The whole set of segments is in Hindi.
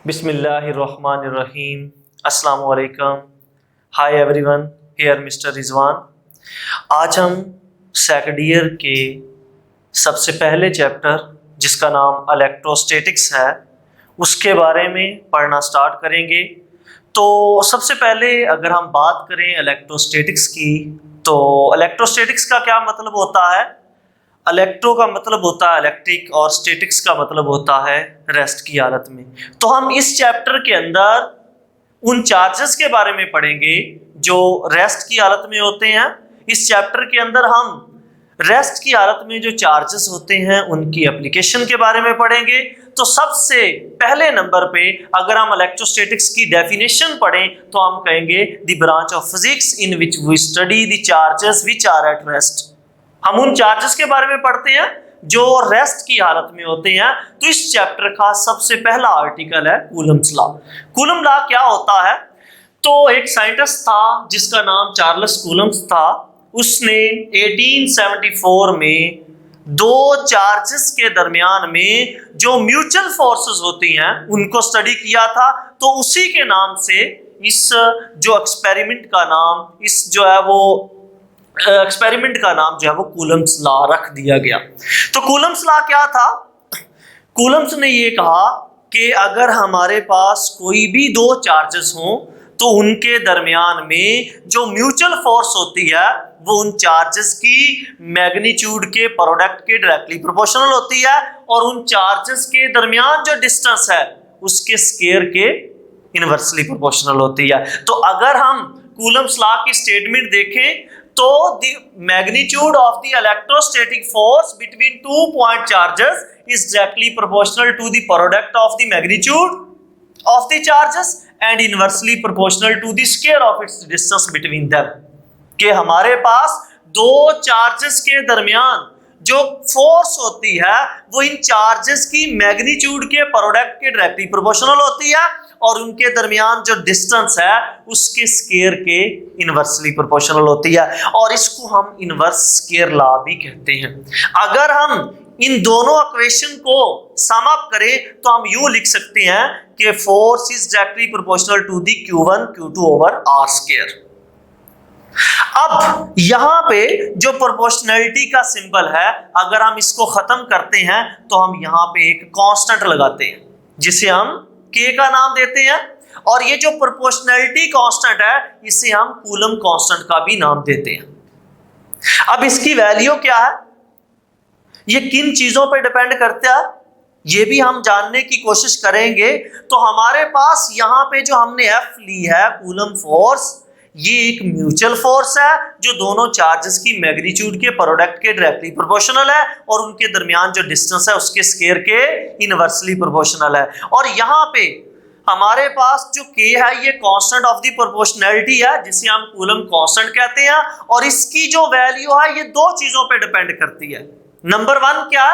बिस्मिल्लाहिर्रहमानिर्रहीम। अस्सलाम वालेकुम। Hi everyone, here mister Rizwan. आज हम सेकंड ईयर के सबसे पहले चैप्टर जिसका नाम इलेक्ट्रोस्टैटिक्स है उसके बारे में पढ़ना स्टार्ट करेंगे। तो सबसे पहले अगर हम बात करें इलेक्ट्रोस्टैटिक्स की, तो इलेक्ट्रोस्टैटिक्स का क्या मतलब होता है। इलेक्ट्रो का मतलब होता है इलेक्ट्रिक और स्टैटिक्स का मतलब होता है रेस्ट की हालत में। तो हम इस चैप्टर के अंदर उन चार्जेस के बारे में पढ़ेंगे जो रेस्ट की हालत में होते हैं। इस चैप्टर के अंदर हम रेस्ट की हालत में जो चार्जेस होते हैं उनकी एप्लीकेशन के बारे में पढ़ेंगे। तो सबसे पहले नंबर पे अगर हम इलेक्ट्रोस्टैटिक्स की डेफिनेशन पढ़ें तो हम कहेंगे the branch of physics in which we study the charges which are at rest. हम उन चार्जेस के बारे में पढ़ते हैं जो रेस्ट की हालत में होते हैं। तो इस चैप्टर का सबसे पहला आर्टिकल है कूलम्स लॉ। कूलम लॉ क्या होता है? तो एक साइंटिस्ट था जिसका नाम चार्ल्स कूलम्स था। उसने 1874 में दो चार्जेस के दरमियान में जो म्यूचुअल फोर्सेस होती हैं उनको स्टडी किया था। तो उसी के नाम से इस जो एक्सपेरिमेंट का नाम एक्सपेरिमेंट का नाम जो है वो कूलम्स लॉ रख दिया गया। तो कूलम्स लॉ क्या था? कूलम्स ने ये कहा कि अगर हमारे पास कोई भी दो चार्जेस हों तो उनके दरमियान में जो म्यूचुअल फोर्स होती है वो उन चार्जेस की मैग्नीट्यूड के प्रोडक्ट के डायरेक्टली प्रोपोर्शनल होती है और उन चार्जेस के दरमियान जो डिस्टेंस है उसके स्क्वायर के इनवर्सली प्रोपोर्शनल होती है। तो अगर हम कूलम्स लॉ की स्टेटमेंट देखें तो the magnitude of the electrostatic force between 2 point charges is directly proportional to the product of the magnitude of the charges and inversely proportional to the square of its distance between them। कि हमारे पास दो चार्जेस के दरमियान जो फोर्स होती है वो इन चार्जेस की मैग्नीट्यूड के प्रोडक्ट के डायरेक्टली प्रोपोर्शनल होती है और उनके दरमियान जो डिस्टेंस है उसके स्क्वायर के इनवर्सली प्रोपोर्शनल होती है और इसको हम इनवर्स स्क्वायर लॉ भी कहते हैं। अगर हम इन दोनों इक्वेशन को सम अप करें तो हम यूं लिख सकते हैं कि force is directly proportional to the Q1 Q2 over R square. अब यहां पे जो प्रोपोर्शनैलिटी का सिंबल है अगर हम इसको खत्म करते हैं तो हम यहां पे एक कांस्टेंट लगाते हैं जिसे हम K का नाम देते हैं और ये जो प्रोपोर्शनैलिटी कांस्टेंट है इसे हम कूलम कांस्टेंट का भी नाम देते हैं। अब इसकी वैल्यू क्या है, ये किन चीजों पे डिपेंड करता है, ये भी हम जानने की कोशिश करेंगे। तो हमारे पास यहां पे जो हमने F ली है कूलम फोर्स, ये एक म्यूचुअल फोर्स है जो दोनों चार्जेस की मैग्नीट्यूड के प्रोडक्ट के डायरेक्टली प्रोपोर्शनल है और उनके दरमियान जो डिस्टेंस है उसके स्क्वायर के इनवर्सली प्रोपोर्शनल है। और यहाँ पे हमारे पास जो K है ये कांस्टेंट ऑफ द प्रोपोर्शनैलिटी है जिसे हम कूलम कांस्टेंट कहते हैं और इसकी जो वैल्यू है ये दो चीजों पे डिपेंड करती है। नंबर वन क्या?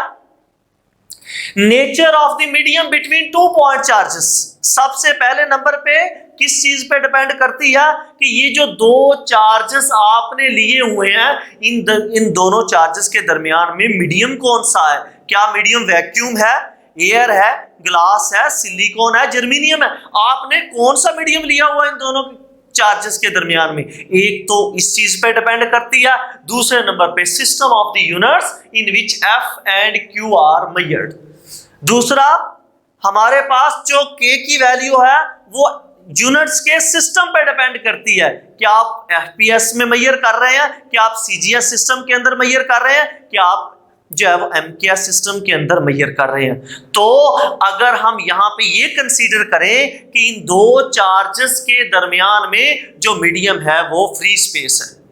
Nature of the medium between two point charges. सबसे पहले नंबर पे किस चीज पे डिपेंड करती है कि ये जो दो चार्जेस आपने लिए हुए हैं इन दोनों चार्जेस के दरमियान में मीडियम कौन सा है। क्या मीडियम वैक्यूम है, एयर है, ग्लास है, सिलिकॉन है, जर्मेनियम है? आपने कौन सा मीडियम लिया हुआ इन दोनों चार्जेस के दरमियान में? एक तो इस चीज पे डिपेंड करती है। दूसरे नंबर पे system of the units in which F and Q are measured. दूसरा हमारे पास जो K की वैल्यू है वो यूनिट्स के सिस्टम पे डिपेंड करती है। क्या आप FPS में मेजर कर रहे हैं, क्या आप CGS सिस्टम के अंदर मेजर कर रहे हैं, क्या आप जो है वो MKS सिस्टम के अंदर मेजर कर रहे हैं। तो अगर हम यहाँ पे ये कंसीडर करें कि इन दो चार्जेस के दरमियान में जो मीडियम है वो फ्री स्पेस है,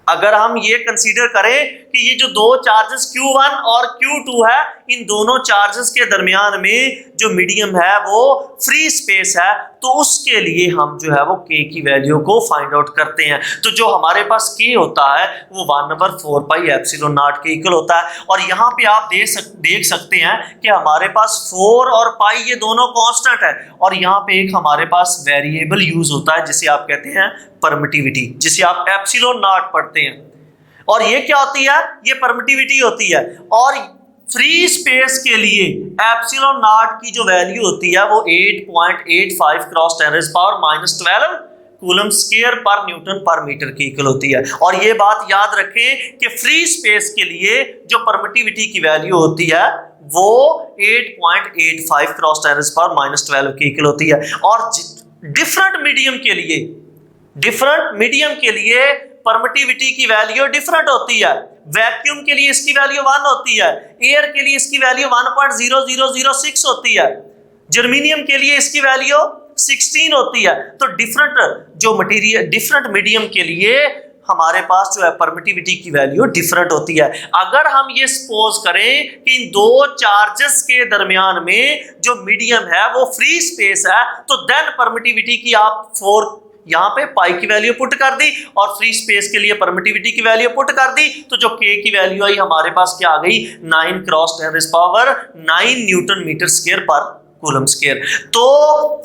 अगर हम ये कंसीडर करें कि ये जो दो चार्जेस Q1 और Q2 है इन दोनों चार्जेस के दरमियान में जो मीडियम है वो फ्री स्पेस है, तो उसके लिए हम जो है वो K की वैल्यू को फाइंड आउट करते हैं। तो जो हमारे पास K होता है वो 1/4 पाई एप्सिलॉन नॉट के इक्वल होता है। और यहाँ पे आप देख सकते हैं कि हमारे पास 4 और पाई ये दोनों कांस्टेंट है और यहाँ पे एक हमारे पास वेरिएबल यूज होता है जिसे आप कहते हैं परमिटिविटी, जिसे आप एप्सिलॉन नॉट पढ़ते हैं। और ये क्या होती है? ये परमिटिविटी होती है। और फ्री स्पेस के लिए एप्सिलॉन नॉट की जो वैल्यू होती है वो 8.85 क्रॉस 10⁻⁻12 कूलम स्क्वायर पर न्यूटन पर मीटर की इक्वल होती है। और ये बात याद रखें कि फ्री स्पेस के लिए जो परमिटिविटी की वैल्यू होती है वो 8.85 क्रॉस 10⁻12 की इक्वल होती है। और डिफरेंट मीडियम के लिए परमिटिविटी की वैल्यू डिफरेंट होती है। वैक्यूम के लिए इसकी वैल्यू 1 होती है, एयर के लिए इसकी वैल्यू 1.0006 होती है, जर्मेनियम के लिए इसकी वैल्यू 16 होती है। तो डिफरेंट मीडियम के लिए हमारे पास जो है परमिटिविटी की वैल्यू डिफरेंट होती है। अगर हम ये सपोज करें कि इन दो चार्जेस के दरमियान में जो मीडियम है वो फ्री स्पेस है, तो देन परमिटिविटी की आप 4 यहां पे पाई की वैल्यू पुट कर दी और फ्री स्पेस के लिए परमिटिविटी की वैल्यू पुट कर दी, तो जो के की वैल्यू आई हमारे पास क्या आ गई 9 क्रॉस 10⁻9 न्यूटन मीटर स्क्वायर पर कूलम स्क्वायर। तो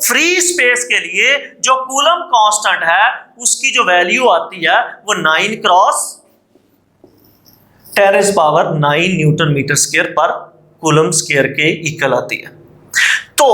फ्री स्पेस के लिए जो कूलम कांस्टेंट है उसकी जो वैल्यू आती है वो 9 क्रॉस 10⁻9 न्यूटन मीटर स्क्वायर पर कूलम स्क्वायर के इक्वल आती है। तो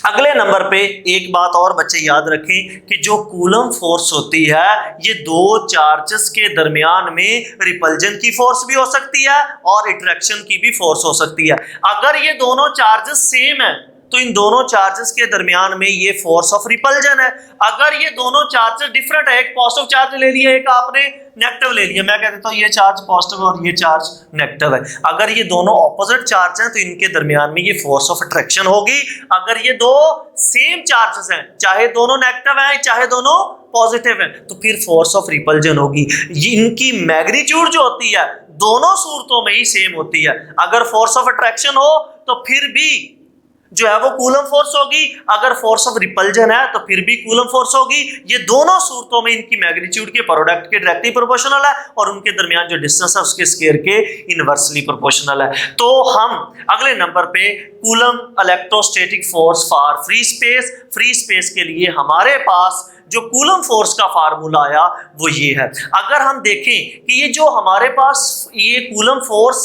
अगले नंबर पे एक बात और बच्चे याद रखें कि जो कूलम फोर्स होती है ये दो चार्जेस के दरमियान में रिपल्जन की फोर्स भी हो सकती है और अट्रैक्शन की भी फोर्स हो सकती है। अगर ये दोनों चार्जेस सेम है तो इन दोनों चार्जेस के दरमियान में ये फोर्स ऑफ रिपल्जन है। अगर ये दोनों चार्जेस डिफरेंट है, एक पॉजिटिव चार्ज ले लिया, एक आपने नेगेटिव ले लिया, मैं कह देता हूं ये चार्ज पॉजिटिव और ये चार्ज नेगेटिव है, अगर ये दोनों ऑपोजिट चार्ज हैं तो इनके दरमियान में ये फोर्स ऑफ अट्रैक्शन होगी। अगर ये दो सेम चार्जेस हैं, चाहे दोनों नेगेटिव हैं चाहे दोनों पॉजिटिव हैं, तो फिर फोर्स ऑफ रिपल्जन होगी। इनकी मैग्नीट्यूड जो होती है दोनों सूरतों में ही सेम होती है। अगर फोर्स ऑफ अट्रैक्शन हो तो फिर भी जो है वो कूलम फोर्स होगी, अगर फोर्स ऑफ रिपल्जन है तो फिर भी कूलम फोर्स होगी। ये दोनों सूरतों में इनकी मैग्नीट्यूड के प्रोडक्ट के डायरेक्टली प्रोपोर्शनल है और उनके दरमियान जो डिस्टेंस है उसके स्क्वायर के इनवर्सली प्रोपोर्शनल है। तो हम अगले नंबर पे coulomb electrostatic force for free space के लिए हमारे पास जो कूलम फोर्स का फार्मूला आया वो ये है। अगर हम देखें कि ये जो हमारे पास ये कूलम फोर्स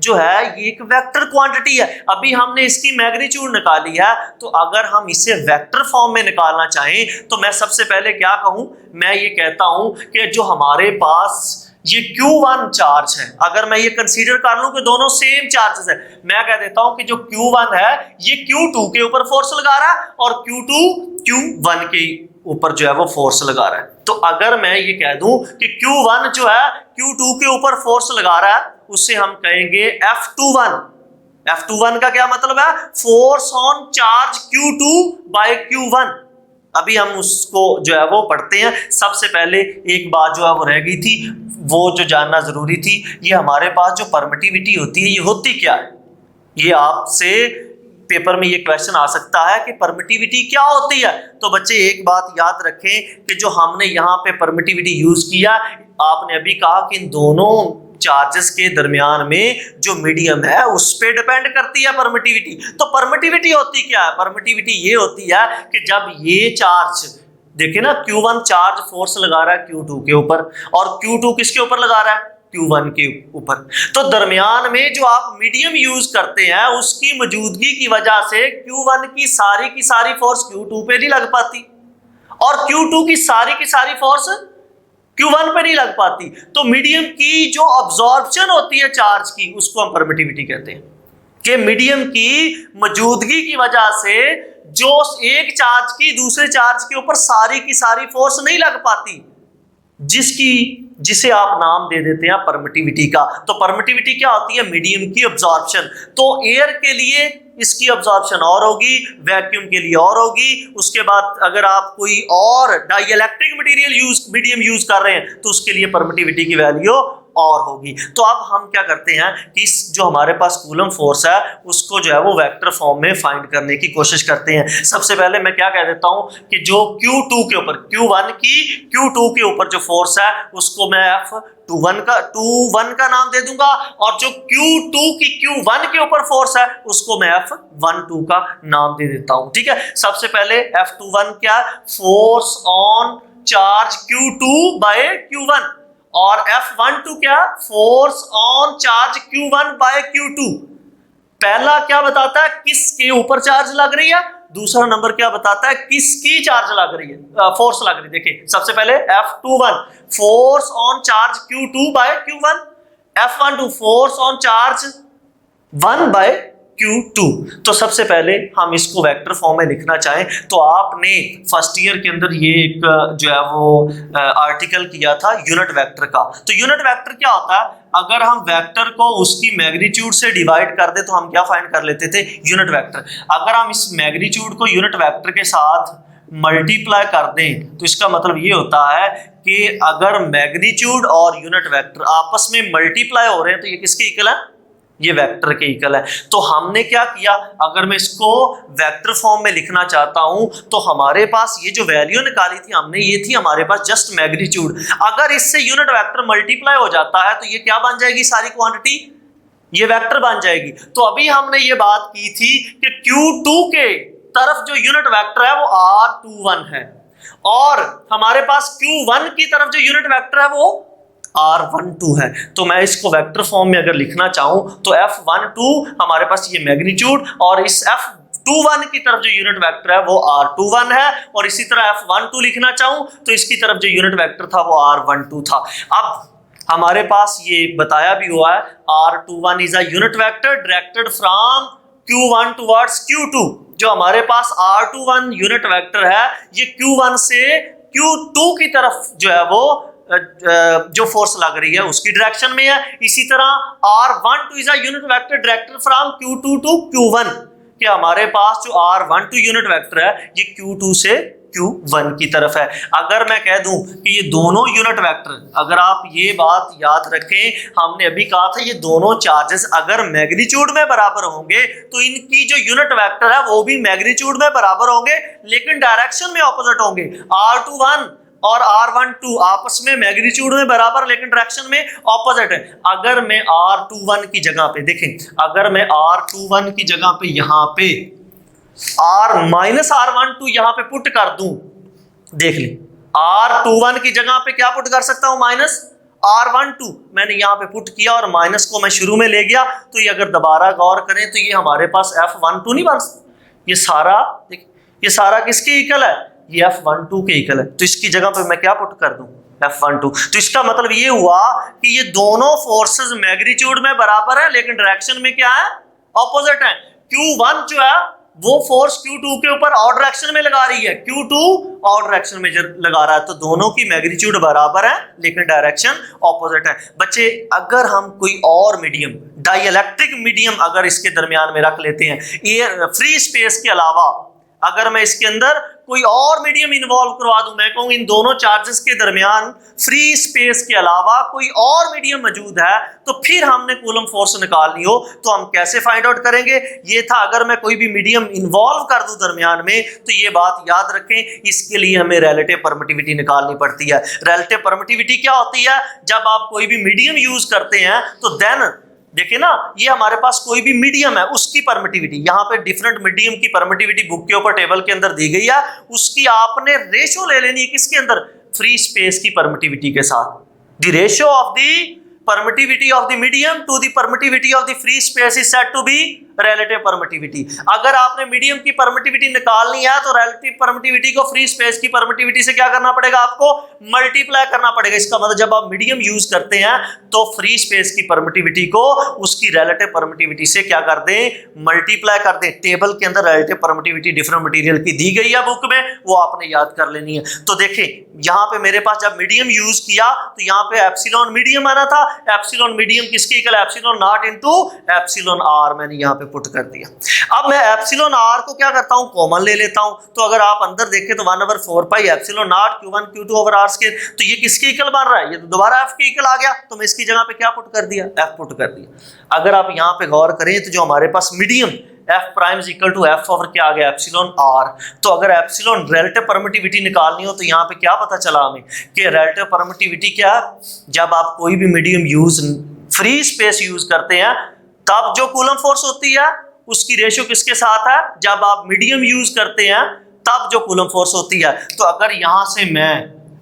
जो है ये एक वेक्टर क्वांटिटी है, अभी हमने इसकी मैग्नीट्यूड निकाली है, तो अगर हम इसे वेक्टर फॉर्म में निकालना चाहें तो मैं सबसे पहले क्या कहूं, मैं ये कहता हूं कि जो हमारे पास ये Q1 चार्ज है, अगर मैं ये कंसीडर कर लूं कि दोनों सेम चार्जेस है, मैं कह देता हूं कि जो Q1 है ये Q2 के ऊपर फोर्स लगा रहा है और Q2 Q1 के ऊपर जो है वो फोर्स लगा रहा है। तो अगर मैं ये कह दूं कि Q1 जो है Q2 के ऊपर फोर्स लगा रहा है, उससे हम कहेंगे F21। F21 का क्या मतलब है, force on charge Q2 by Q1। अभी हम उसको जो है वो पढ़ते हैं। सबसे पहले एक बात जो है वो रह गई थी, वो जो जानना जरूरी थी, ये हमारे पास जो परमिटिविटी होती है ये होती क्या है। ये आपसे पेपर में ये क्वेश्चन आ सकता है कि परमिटिविटी क्या होती है। तो बच्चे एक बात याद रखें कि जो हमने यहाँ पे परमिटिविटी यूज किया, आपने अभी कहा कि इन दोनों चार्जेस के दरमियान में जो मीडियम है उस पे डिपेंड करती है परमिटिविटी। तो परमिटिविटी होती क्या है, परमिटिविटी ये होती है कि जब ये चार्ज देखिए ना, Q1 चार्ज फोर्स लगा रहा है Q2 के ऊपर और Q2 किसके ऊपर लगा रहा है, Q1 के ऊपर, तो दरमियान में जो आप मीडियम यूज करते हैं उसकी मौजूदगी की वजह से Q1 की सारी फोर्स Q2 पे नहीं लग पाती और Q2 की सारी फोर्स Q1 पे नहीं लग पाती। तो मीडियम की जो अब्जॉर्प्शन होती है चार्ज की, उसको हम परमिटिविटी कहते हैं कि मीडियम की मौजूदगी की वजह से जो एक चार्ज की दूसरे चार्ज के ऊपर सारी की सारी फोर्स नहीं लग पाती, जिसे आप नाम दे देते हैं परमिटिविटी का। तो परमिटिविटी क्या होती है, मीडियम की अब्जॉर्प्शन। तो एयर के लिए इसकी अब्जॉर्प्शन और होगी, वैक्यूम के लिए और होगी, उसके बाद अगर आप कोई और डाइइलेक्ट्रिक मीडियम यूज कर रहे हैं तो उसके लिए परमिटिविटी की वैल्यू और होगी। तो अब हम क्या करते हैं कि जो हमारे पास कूलम फोर्स है उसको जो है वो वेक्टर फॉर्म में फाइंड करने की कोशिश करते हैं। सबसे पहले मैं क्या कह देता हूं कि जो Q2 के ऊपर Q2 के ऊपर जो फोर्स है उसको मैं F21 का नाम दे दूंगा और जो Q2 की Q1 के ऊपर फोर्स है उसको मैं F12 का नाम दे देता हूं। ठीक है, सबसे पहले F21 क्या, force on charge Q2 by Q1, और F12 क्या, force on charge Q1 bye Q2। पहला क्या बताता है, किसके ऊपर चार्ज लग रही है, दूसरा नंबर क्या बताता है, किसकी चार्ज लग रही है, फोर्स लग रही है। देखिए सबसे पहले F21 force on charge Q2 by Q1, F12 force on charge 1 by Q2। तो सबसे पहले हम इसको वेक्टर फॉर्म में लिखना चाहें तो आपने फर्स्ट ईयर के अंदर ये एक जो है वो आर्टिकल किया था यूनिट वेक्टर का। तो यूनिट वेक्टर क्या होता है, अगर हम वेक्टर को उसकी मैग्नीट्यूड से डिवाइड कर दे तो हम क्या फाइंड कर लेते थे, यूनिट वेक्टर। अगर हम इस मैग्नीट्यूड को यूनिट वेक्टर के साथ मल्टीप्लाई कर दें तो इसका मतलब ये होता है कि अगर मैग्नीट्यूड और यूनिट वेक्टर आपस में मल्टीप्लाई हो रहे हैं तो ये किसके इक्वल है, ये वेक्टर के इक्वल है। तो हमने क्या किया, अगर मैं इसको वेक्टर फॉर्म में लिखना चाहता हूं तो हमारे पास ये जो वैल्यू निकाली थी हमने, ये थी हमारे पास जस्ट मैग्नीट्यूड। अगर इससे यूनिट वेक्टर मल्टीप्लाई हो जाता है तो ये क्या बन जाएगी, सारी क्वांटिटी ये वेक्टर बन जाएगी। तो अभी हमने ये बात की थी कि Q2 के तरफ जो यूनिट वेक्टर है वो R21 है और हमारे पास Q1 की तरफ जो यूनिट वेक्टर है वो R12 है। तो मैं इसको वेक्टर फॉर्म में अगर लिखना चाहूं तो F12 हमारे पास ये मैग्नीट्यूड और इस F21 की तरफ जो यूनिट वेक्टर है वो R21 है, और इसी तरह F12 लिखना चाहूं तो इसकी तरफ जो यूनिट वेक्टर था वो R12 था। अब हमारे पास ये बताया भी हुआ है R21 is a unit vector directed from Q1 towards Q2। जो हमारे पास R21 यूनिट वेक्टर है ये Q1 से Q2 की तरफ जो है वो जो फोर्स लग रही है उसकी डायरेक्शन में है। इसी तरह R12 is a unit vector directed from Q2 to Q1 कि हमारे पास जो R12 यूनिट वेक्टर है ये Q2 से Q1 की तरफ है। अगर मैं कह दूं कि ये दोनों यूनिट वेक्टर, अगर आप ये बात याद रखें, हमने अभी कहा था ये दोनों चार्जेस अगर मैग्नीट्यूड में बराबर होंगे तो इनकी जो यूनिट वेक्टर है वो भी मैग्नीट्यूड में बराबर होंगे लेकिन डायरेक्शन में ऑपोजिट होंगे। R21 और R12 आपस में मैग्नीट्यूड में बराबर लेकिन डायरेक्शन में ऑपोजिट है। अगर मैं R21 की जगह पे देखें, अगर मैं R21 की जगह पे यहां पे R-R12 यहां पे पुट कर दूं, देख ले R21 की जगह पे क्या पुट कर सकता हूं, -R12 मैंने यहां पे पुट किया और माइनस को मैं शुरू में ले गया। तो ये अगर दोबारा गौर करें तो ये हमारे पास F12 नहीं बन, ये सारा किसके इक्वल है, ये F12 के इक्वल है। तो इसकी जगह पे मैं क्या पुट कर दूं, F12। तो इसका मतलब ये हुआ कि ये दोनों फोर्सेस मैग्नीट्यूड में बराबर है लेकिन डायरेक्शन में क्या है, ऑपोजिट है। Q1 जो है वो फोर्स Q2 के ऊपर और डायरेक्शन में लगा रही है, Q2 और डायरेक्शन में लगा रहा है। तो दोनों की मैग्नीट्यूड बराबर है लेकिन डायरेक्शन ऑपोजिट है। बच्चे अगर हम कोई और मीडियम, डाइइलेक्ट्रिक मीडियम अगर इसके दरमियान में रख लेते हैं, एयर फ्री स्पेस के अलावा अगर मैं इसके अंदर कोई और मीडियम इन्वॉल्व करवा दूं, मैं कहूं इन दोनों चार्जेस के दरमियान फ्री स्पेस के अलावा कोई और मीडियम मौजूद है तो फिर हमने कूलम फोर्स निकालनी हो तो हम कैसे फाइंड आउट करेंगे। ये था अगर मैं कोई भी मीडियम इन्वॉल्व कर दूं दरमियान में तो ये बात याद रखें, इसके लिए हमें रिलेटिव परमिटिविटी निकालनी पड़ती है। रिलेटिव परमिटिविटी क्या होती है, जब आप कोई भी मीडियम यूज करते हैं तो देन देखिए ना, ये हमारे पास कोई भी मीडियम है उसकी परमिटिविटी, यहाँ पे डिफरेंट मीडियम की परमिटिविटी बुक के ऊपर टेबल के अंदर दी गई है, उसकी आपने रेशो ले लेनी है किसके अंदर, फ्री स्पेस की परमिटिविटी के साथ। The ratio of the permittivity of the medium to the permittivity of the free space is said to be relative permittivity। अगर आपने मीडियम की परमिटिविटी निकालनी है तो relative permittivity को फ्री स्पेस की परमिटिविटी से क्या करना पड़ेगा, आपको मल्टीप्लाई करना पड़ेगा। इसका मतलब जब आप मीडियम यूज करते हैं तो फ्री स्पेस की परमिटिविटी को उसकी relative permittivity से क्या कर दें, मल्टीप्लाई कर दें। टेबल के अंदर relative permittivity डिफरेंट मटेरियल की दी गई है बुक में, वो आपने याद कर लेनी है। तो देखें यहाँ पे मेरे पास जब मीडियम यूज किया तो यहाँ पे एप्सिलॉन मीडियम आना था, एप्सिलॉन मीडियम किसके equal, epsilon naught into epsilon R मैंने यहाँ पे पुट कर दिया। अब मैं एप्सिलॉन आर को क्या करता हूँ, कॉमन ले लेता हूँ। तो अगर आप अंदर देखें तो 1/4 pi epsilon naught Q1 Q2 over R square, तो ये किसके इक्वल बन रहा है, ये तो दोबारा एफ के इक्वल आ गया। तो मैं इसकी जगह पे क्या पुट कर दिया, एफ पुट कर दिया। अगर आप यहाँ पे गौर करें तो जो हमारे पास medium F prime is equal to F over क्या आ गया, एप्सिलॉन आर। तो अगर एप्सिलॉन रिलेटिव परमिटिविटी निकालनी हो तो यहाँ पे क्या पता चला हमें कि रिलेटिव परमिटिविटी क्या, जब आप कोई भी medium use free space use करते हैं तब जो कूलम फोर्स होती है उसकी रेशियो किसके साथ है, जब आप मीडियम यूज करते हैं तब जो कूलम फोर्स होती है। तो अगर यहां से मैं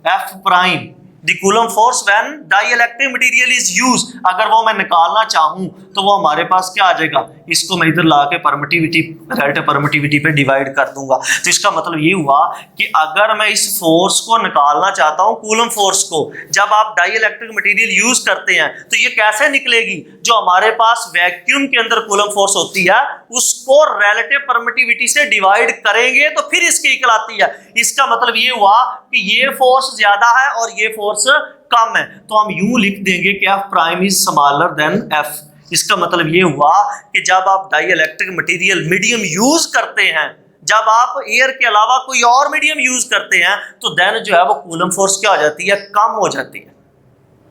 F prime the coulomb force when dielectric material is use, अगर वो मैं निकालना चाहूं तो वो हमारे पास क्या आ जाएगा, इसको मैं इधर ला के परमिटिविटी, रिलेटिव परमिटिविटी पे डिवाइड कर दूंगा। तो इसका मतलब ये हुआ कि अगर मैं इस फोर्स को निकालना चाहता हूं, कूलम फोर्स को, जब आप डाइइलेक्ट्रिक मटेरियल यूज करते हैं तो ये कैसे निकलेगी, जो हमारे पास वैक्यूम के अंदर कूलम फोर्स होती है उसको रिलेटिव परमिटिविटी से डिवाइड करेंगे तो फिर इसकी इक्वल आती है। इसका मतलब ये हुआ कि ये फोर्स ज्यादा है और ये फोर्स कम है, तो हम यूं लिख देंगे कि F prime is smaller than F। इसका मतलब ये हुआ कि जब आप डाइइलेक्ट्रिक मटेरियल मीडियम यूज करते हैं, जब आप एयर के अलावा कोई और मीडियम यूज करते हैं तो देन जो है वो कूलम फोर्स क्या हो जाती है, कम हो जाती है।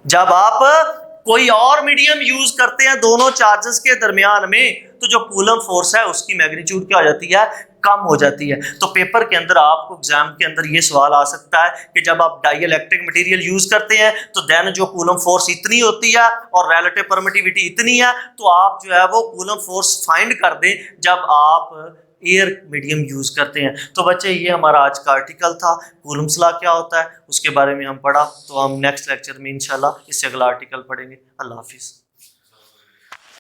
जब आप कोई और मीडियम यूज करते हैं दोनों चार्जेस के दरमियान में, तो जो कूलम फोर्स है उसकी मैग्नीट्यूड क्या हो जाती है, कम हो जाती है। तो पेपर के अंदर आपको एग्जाम के अंदर ये सवाल आ सकता है कि जब आप डाइइलेक्ट्रिक मटेरियल यूज करते हैं तो देन जो कूलम फोर्स इतनी होती है और रिलेटिव परमिटिविटी इतनी है, तो आप जो है वो कूलम फोर्स फाइंड कर दें जब आप एयर मीडियम यूज करते हैं। तो बच्चे ये हमारा आज का आर्टिकल था, कूलम्स लॉ क्या होता है उसके बारे में हम पढ़ा। तो हम नेक्स्ट लेक्चर में इंशाल्लाह इससे अगला आर्टिकल पढ़ेंगे। अल्लाह हाफिज़।